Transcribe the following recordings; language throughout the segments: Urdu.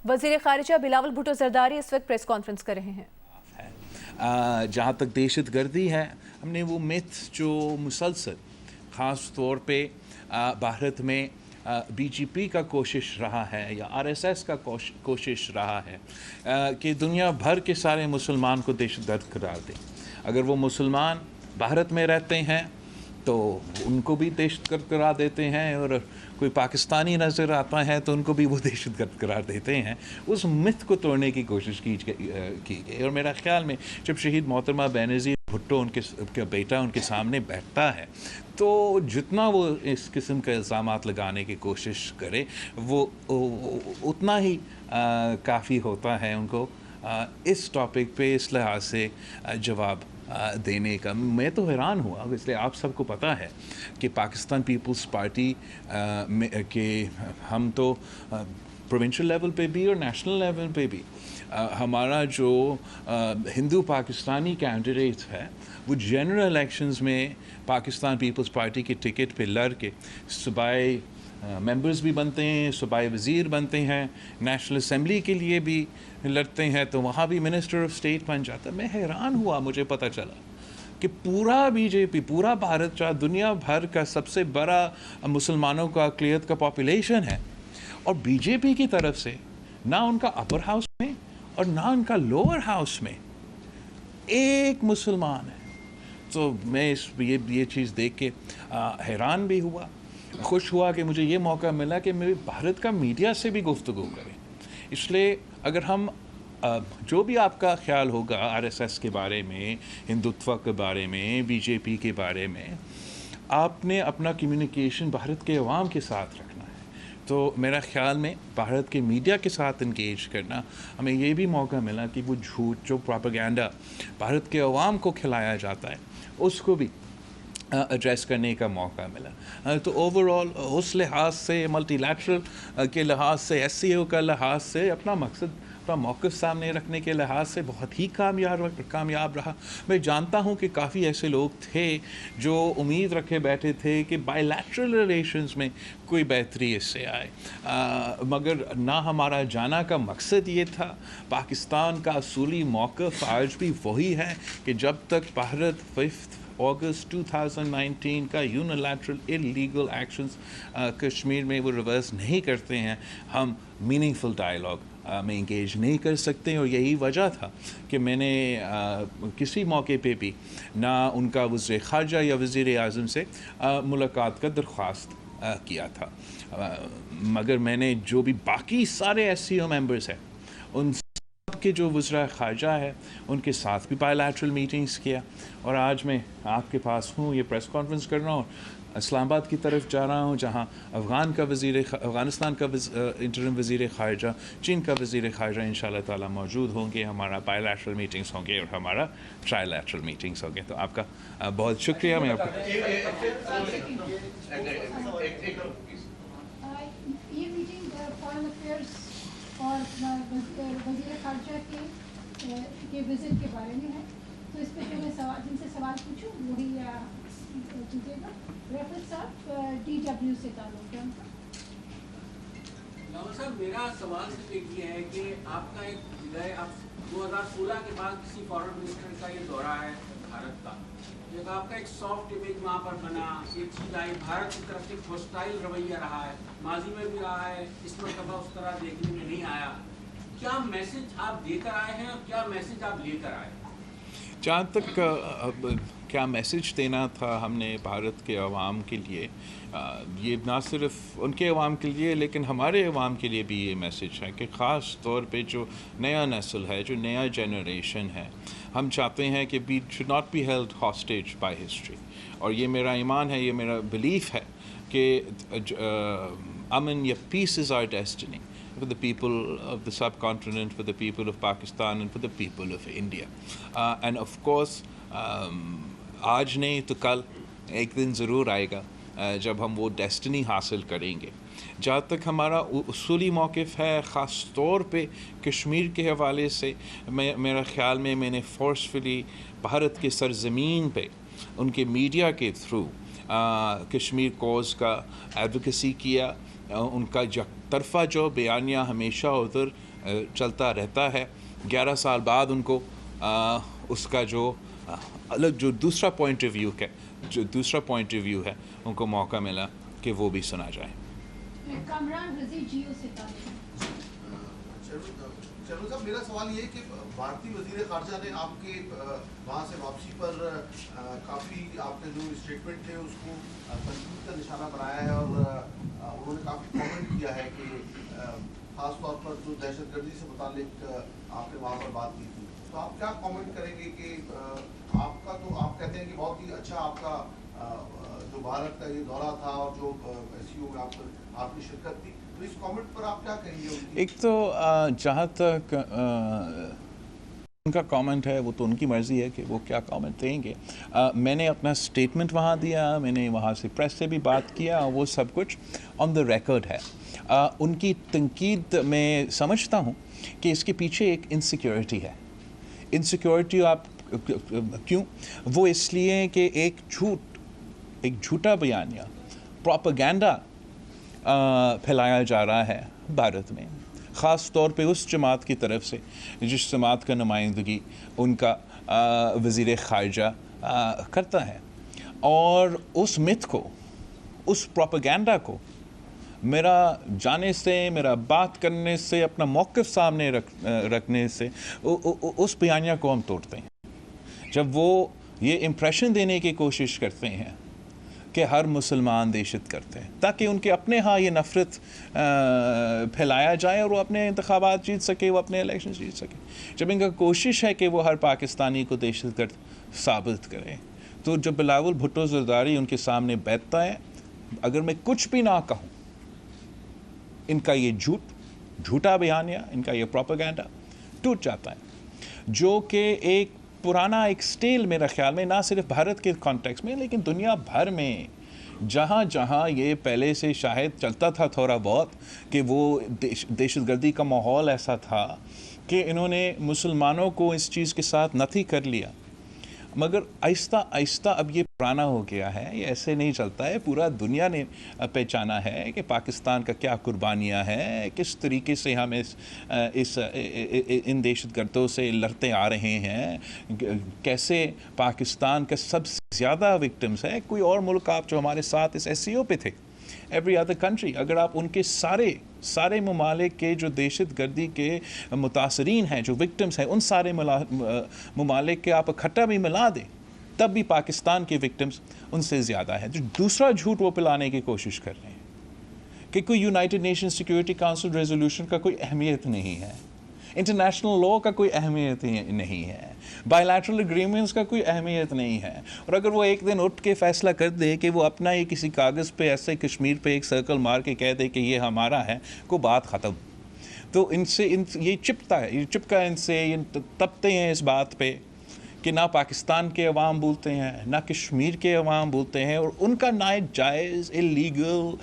وزیر خارجہ بلاول بھٹو زرداری اس وقت پریس کانفرنس کر رہے ہیں۔ جہاں تک دہشت گردی ہے، ہم نے وہ میتھ جو مسلسل خاص طور پہ بھارت میں بی جے پی کا کوشش رہا ہے یا آر ایس ایس کا کوشش رہا ہے کہ دنیا بھر کے سارے مسلمان کو دہشت گرد قرار دیں۔ اگر وہ مسلمان بھارت میں رہتے ہیں تو ان کو بھی دہشت گرد قرار دیتے ہیں، اور کوئی پاکستانی نظر آتا ہے تو ان کو بھی وہ دہشت گرد قرار دیتے ہیں۔ اس مت کو توڑنے کی کوشش کی گئی، اور میرا خیال میں جب شہید محترمہ بینظیر بھٹو ان کے بیٹا ان کے سامنے بیٹھتا ہے تو جتنا وہ اس قسم کے الزامات لگانے کی کوشش کرے وہ اتنا ہی کافی ہوتا ہے ان کو اس ٹاپک پہ اس لحاظ سے جواب دینے کا۔ میں تو حیران ہوا، اس لیے آپ سب کو پتہ ہے کہ پاکستان پیپلز پارٹی کہ ہم تو پروونشل لیول پہ بھی اور نیشنل لیول پہ بھی ہمارا جو ہندو پاکستانی کینڈیڈیٹ ہے وہ جنرل الیکشنز میں پاکستان پیپلز پارٹی کی ٹکٹ پہ لڑ کے صوبائی ممبرز بھی بنتے ہیں، صوبائی وزیر بنتے ہیں، نیشنل اسمبلی کے لیے بھی لڑتے ہیں، تو وہاں بھی منسٹر آف اسٹیٹ بن جاتا ہے۔ میں حیران ہوا، مجھے پتہ چلا کہ پورا بی جے پی، پورا بھارت چاہے دنیا بھر کا سب سے بڑا مسلمانوں کا اقلیت کا پاپولیشن ہے، اور بی جے پی کی طرف سے نہ ان کا اپر ہاؤس میں اور نہ ان کا لوور ہاؤس میں ایک مسلمان ہے۔ تو میں یہ چیز دیکھ کے حیران بھی ہوا، خوش ہوا کہ مجھے یہ موقع ملا کہ میرے بھارت کا میڈیا سے بھی گفتگو کریں۔ اس لیے اگر ہم جو بھی آپ کا خیال ہوگا آر ایس ایس کے بارے میں، ہندوتوا کے بارے میں، بی جے پی کے بارے میں، آپ نے اپنا کمیونیکیشن بھارت کے عوام کے ساتھ رکھنا ہے۔ تو میرا خیال میں بھارت کے میڈیا کے ساتھ انگیج کرنا، ہمیں یہ بھی موقع ملا کہ وہ جھوٹ جو پروپیگنڈا بھارت کے عوام کو کھلایا جاتا ہے اس کو بھی ایڈریس کرنے کا موقع ملا۔ تو اوور آل اس لحاظ سے، ملٹی لیٹرل کے لحاظ سے، ایس سی او کا لحاظ سے، اپنا مقصد، اپنا موقف سامنے رکھنے کے لحاظ سے بہت ہی کامیاب رہا۔ میں جانتا ہوں کہ کافی ایسے لوگ تھے جو امید رکھے بیٹھے تھے کہ بائی لیٹرل ریلیشنز میں کوئی بہتری اس سے آئے، مگر نہ ہمارا جانا کا مقصد یہ تھا۔ پاکستان کا اصولی موقف آج بھی وہی ہے کہ جب تک بھارت 5 اگست 2019 کا یونیلیٹرل انلیگل ایکشنز کشمیر میں وہ ریورس نہیں کرتے ہیں، ہم میننگ فل ڈائلاگ میں انگیج نہیں کر سکتے۔ اور یہی وجہ تھا کہ میں نے کسی موقع پہ بھی نہ ان کا وزیر خارجہ یا وزیر اعظم سے ملاقات کا درخواست کیا تھا، مگر میں نے جو بھی باقی سارے ایس سی او ممبرس ہیں ان کے جو وزراء خارجہ ہے ان کے ساتھ بھی بائی لیٹرل میٹنگز کیا، اور آج میں آپ کے پاس ہوں، یہ پریس کانفرنس کر رہا ہوں، اسلام آباد کی طرف جا رہا ہوں جہاں افغانستان کا انٹرم وزیر خارجہ، چین کا وزیر خارجہ انشاءاللہ تعالی موجود ہوں گے، ہمارا بائی لیٹرل میٹنگز ہوں گے اور ہمارا ٹرائی لیٹرل میٹنگز ہوں گے۔ تو آپ کا بہت شکریہ۔ میں آپ کا اور وزیر خارجہ کے وزٹ کے بارے میں ہے، تو اس پہ جو میں جن سے سوال پوچھوں وہی کیجیے گا۔ ریفر صاحب ڈی ڈبلیو سے تعلق ہے ان کا۔ لاول صاحب، میرا سوال صرف ایک یہ ہے کہ آپ کا ایک آپ 2016 کے بعد کسی فارن منسٹر کا یہ دورہ ہے بھارت کا، ایک آپ کا ایک سافٹ امیج وہاں پر بنا، ایک چیز آئی، بھارت کی طرف سے ایک ہوسٹائل رویہ رہا ہے، ماضی میں بھی رہا ہے، اس مرتبہ اس طرح دیکھنے میں نہیں آیا۔ کیا میسج آپ دے کر آئے ہیں اور کیا میسج آپ لے کر آئے ہیں؟ جہاں تک کیا میسج دینا تھا ہم نے بھارت کے عوام کے لیے، یہ نہ صرف ان کے عوام کے لیے لیکن ہمارے عوام کے لیے بھی یہ میسج ہے کہ خاص طور پہ جو نیا نسل ہے، جو نیا جنریشن ہے، ہم چاہتے ہیں کہ we should not be held hostage by history، اور یہ میرا ایمان ہے، یہ میرا بلیف ہے کہ امن یا peace is our destiny for the people of the subcontinent, for the people of Pakistan and for the people of India. And of course آج نہیں تو کل ایک دن ضرور آئے گا جب ہم وہ ڈیسٹنی حاصل کریں گے۔ جہاں تک ہمارا اصولی موقف ہے خاص طور پہ کشمیر کے حوالے سے، میرا خیال میں میں نے فورسفلی بھارت کے سرزمین پہ ان کے میڈیا کے تھرو کشمیر کوز کا ایڈوکیسی کیا، ان کا یک طرفہ جو بیانیہ ہمیشہ ادھر چلتا رہتا ہے. 11 سال بعد ان کو اس کا جو الگ جو دوسرا پوائنٹ آف ویو ہے ان کو موقع ملا کہ وہ بھی سنا جائے. کامران رضی جیو سے چلو صاحب میرا سوال یہ ہے کہ بھارتی وزیر خارجہ نے آپ کے وہاں سے واپسی پر کافی آپ نے جو اسٹیٹمنٹ تھے اس کو تنقید کا نشانہ بنایا ہے اور انہوں نے کافی کامنٹ کیا ہے کہ خاص طور پر جو دہشت گردی سے متعلق آپ نے وہاں پر بات کی تھی, تو آپ کیا کامنٹ کریں گے کہ آپ کا تو آپ کہتے ہیں کہ بہت ہی اچھا آپ کا جو بھارت کا یہ دورہ تھا اور جو SCO میں آپ کی شرکت تھی, تو اس کامنٹ پر آپ کیا کہیں گے؟ ایک تو جہاں تک ان کا کامنٹ ہے وہ تو ان کی مرضی ہے کہ وہ کیا کامنٹ دیں گے. میں نے اپنا اسٹیٹمنٹ وہاں دیا, میں نے وہاں سے پریس سے بھی بات کیا, وہ سب کچھ آن دا ریکارڈ ہے. ان کی تنقید میں سمجھتا ہوں کہ اس کے پیچھے ایک انسیکیورٹی ہے. انسیکیورٹی آپ کیوں؟ وہ اس لیے کہ ایک جھوٹا بیانیہ پروپیگنڈا پھیلایا جا رہا ہے بھارت میں, خاص طور پہ اس جماعت کی طرف سے جس جماعت کا نمائندگی ان کا وزیر خارجہ کرتا ہے. اور اس مت کو, اس پروپیگنڈا کو میرا جانے سے, میرا بات کرنے سے, اپنا موقف سامنے رکھنے سے اس بیانیہ کو ہم توڑتے ہیں. جب وہ یہ امپریشن دینے کی کوشش کرتے ہیں کہ ہر مسلمان دہشت کرتے ہیں تاکہ ان کے اپنے ہاں یہ نفرت پھیلایا جائے اور وہ اپنے انتخابات جیت سکے, وہ اپنے الیکشن جیت سکے. جب ان کا کوشش ہے کہ وہ ہر پاکستانی کو دہشت گرد ثابت کرے, تو جب بلاول بھٹو زرداری ان کے سامنے بیٹھتا ہے, اگر میں کچھ بھی نہ کہوں, ان کا یہ جھوٹا بیانیہ, ان کا یہ پروپیگنڈا ٹوٹ جاتا ہے, جو کہ ایک پرانا ایک سٹیل میرا خیال میں نہ صرف بھارت کے کانٹیکس میں لیکن دنیا بھر میں جہاں جہاں یہ پہلے سے شاید چلتا تھا تھوڑا بہت کہ وہ دہشت گردی کا ماحول ایسا تھا کہ انہوں نے مسلمانوں کو اس چیز کے ساتھ نتھی کر لیا, مگر آہستہ آہستہ اب یہ پرانا ہو گیا ہے. یہ ایسے نہیں چلتا ہے. پورا دنیا نے پہچانا ہے کہ پاکستان کا کیا قربانیاں ہیں, کس طریقے سے ہم ان دہشت گردوں سے لڑتے آ رہے ہیں, کیسے پاکستان کا سب سے زیادہ وکٹمز ہے. کوئی اور ملک آپ جو ہمارے ساتھ اس SCO پہ تھے, ایوری ادر کنٹری, اگر آپ ان کے سارے ممالک کے جو دہشت گردی کے متاثرین ہیں, جو وکٹمز ہیں, ان سارے ممالک کے آپ اکٹھا بھی ملا دیں, تب بھی پاکستان کے وکٹمز ان سے زیادہ ہیں. جو دوسرا جھوٹ وہ پلانے کی کوشش کر رہے ہیں کہ کوئی United nation security council resolution کا کوئی اہمیت نہیں ہے, انٹرنیشنل لاء کا کوئی اہمیت نہیں ہے, بائی لیٹرل اگریمنٹس کا کوئی اہمیت نہیں ہے. اور اگر وہ ایک دن اٹھ کے فیصلہ کر دے کہ وہ اپنا ہی کسی کاغذ پہ ایسے کشمیر پہ ایک سرکل مار کے کہہ دے کہ یہ ہمارا ہے, کو بات ختم. تو یہ چپکا ان سے یہ تپتے ہیں اس بات پہ کہ نہ پاکستان کے عوام بولتے ہیں, نہ کشمیر کے عوام بولتے ہیں, اور ان کا ناجائز اللیگل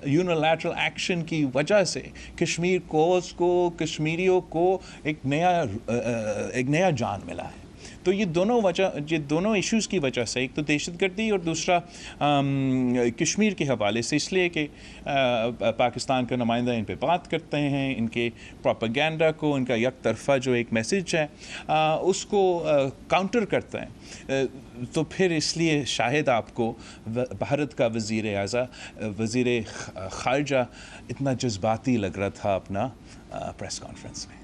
یونیلیٹرل ایکشن کی وجہ سے کشمیر کوز کو, کشمیریوں کو ایک نیا جان ملا ہے. تو یہ دونوں ایشوز کی وجہ سے, ایک تو دہشت گردی اور دوسرا کشمیر کے حوالے سے, اس لیے کہ پاکستان کا نمائندہ ان پہ بات کرتے ہیں, ان کے پروپیگنڈا کو, ان کا یک طرفہ جو ایک میسج ہے اس کو کاؤنٹر کرتا ہے. تو پھر اس لیے شاید آپ کو بھارت کا وزیر خارجہ اتنا جذباتی لگ رہا تھا اپنا پریس کانفرنس میں.